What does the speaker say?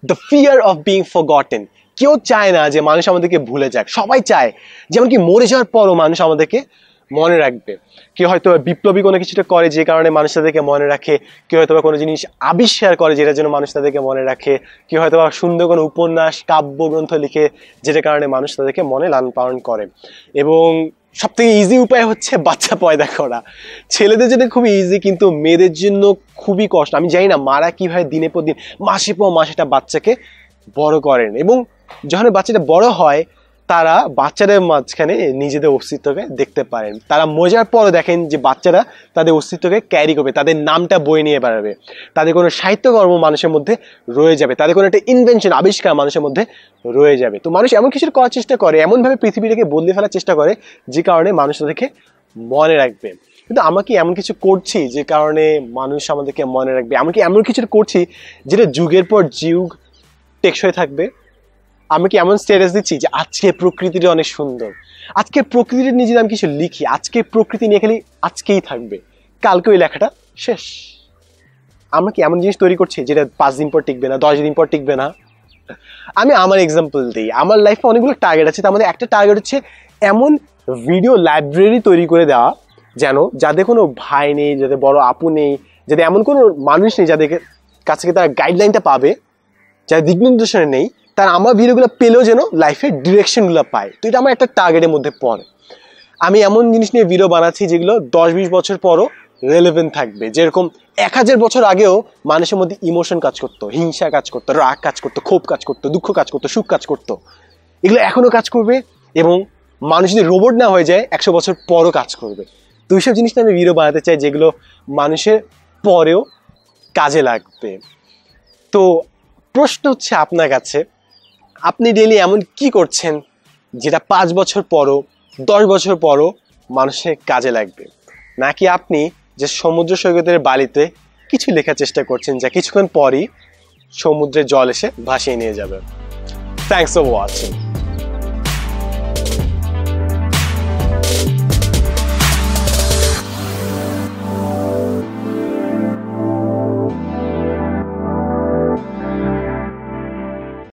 The fear of being forgotten. কেউ চায় না যে মানুষ আমাদেরকে ভুলে যাক, সবাই চায় যেমন কি মরে যাওয়ার পরও মানুষ আমাদেরকে মনে রাখবে। কেউ হয়তো বিপ্লবী কোনো কিছুটা করে যে কারণে মানুষ তাদেরকে মনে রাখে, কেউ হয়তো কোনো জিনিস আবিষ্কার করে যেটার জন্য মানুষ তাদেরকে মনে রাখে, কেউ হয়তো সুন্দর কোনো উপন্যাস কাব্যগ্রন্থ লিখে যেটার কারণে মানুষ তাদেরকে মনে লালন পালন করে। এবং সব থেকে ইজি উপায় হচ্ছে বাচ্চা পয়দা করা। ছেলেদের জন্য খুবই ইজি, কিন্তু মেয়েদের জন্য খুবই কষ্ট। আমি জানি না মারা কিভাবে দিনের পর দিন মাসে পর মাস একটা বাচ্চাকে বড় করেন, এবং যখন বাচ্চাটা বড় হয় তারা বাচ্চাদের মাঝখানে নিজেদের অস্তিত্বকে দেখতে পারেন। তারা মজার পরও দেখেন যে বাচ্চারা তাদের অস্তিত্বকে ক্যারি করবে, তাদের নামটা বয়ে নিয়ে বেড়াবে, তাদের কোনো সাহিত্যকর্ম মানুষের মধ্যে রয়ে যাবে, তাদের কোনো একটা ইনভেনশন আবিষ্কার মানুষের মধ্যে রয়ে যাবে। তো মানুষ এমন কিছু করার চেষ্টা করে, এমনভাবে পৃথিবীটাকে বদলে ফেলার চেষ্টা করে যে কারণে মানুষ তাদেরকে মনে রাখবে। কিন্তু আমরা কি এমন কিছু করছি যে কারণে মানুষ আমাদেরকে মনে রাখবে? আমরা কি এমন কিছু করছি যেটা যুগের পর যুগ টেকসই থাকবে? আমি কি এমন স্ট্যাটাস দিচ্ছি যে আজকে প্রকৃতিটা অনেক সুন্দর, আজকে প্রকৃতির নিয়ে যদি আমি কিছু লিখি, আজকে প্রকৃতি নিয়ে খালি আজকেই থাকবে, কালকে ওই লেখাটা শেষ? আমরা কি এমন জিনিস তৈরি করছি যেটা 5 দিন পর টিকবে না, 10 দিন পর টিকবে না? আমি আমার এক্সাম্পল দিই। আমার লাইফে অনেকগুলো টার্গেট আছে, তার মধ্যে একটা টার্গেট হচ্ছে এমন ভিডিও লাইব্রেরি তৈরি করে দেওয়া যেন যাদের কোনো ভাই নেই, যাদের বড় আপু নেই, যাদের এমন কোনো মানুষ নেই যাদের কাছ থেকে তারা গাইডলাইনটা পাবে, যারা দিক নির্দেশনা নেই, তারা আমার ভিডিওগুলো পেলেও যেন লাইফের ডিরেকশনগুলো পায়। তো এটা আমার একটা টার্গেটের মধ্যে পড়ে। আমি এমন জিনিস নিয়ে ভিডিও বানাচ্ছি যেগুলো 10-20 বছর পরও রেলেভেন্ট থাকবে। যেরকম 1000 বছর আগেও মানুষের মধ্যে ইমোশন কাজ করতো, হিংসা কাজ করতো, রাগ কাজ করতো, ক্ষোভ কাজ করতো, দুঃখ কাজ করতো, সুখ কাজ করতো, এগুলো এখনো কাজ করবে। এবং মানুষ যদি রোবট না হয়ে যায় 100 বছর পরও কাজ করবে। তো এইসব জিনিস নিয়ে আমি ভিডিও বানাতে চাই যেগুলো মানুষের পরেও কাজে লাগবে। তো প্রশ্ন হচ্ছে আপনার কাছে, আপনি ডেইলি এমন কি করছেন যেটা 5 বছর পরও 10 বছর পরও মানুষের কাজে লাগবে? নাকি আপনি যে সমুদ্র সৈকতের বালিতে কিছু লেখার চেষ্টা করছেন যা কিছুক্ষণ পরই সমুদ্রের জল এসে ভাসিয়ে নিয়ে যাবে? Thanks for watching.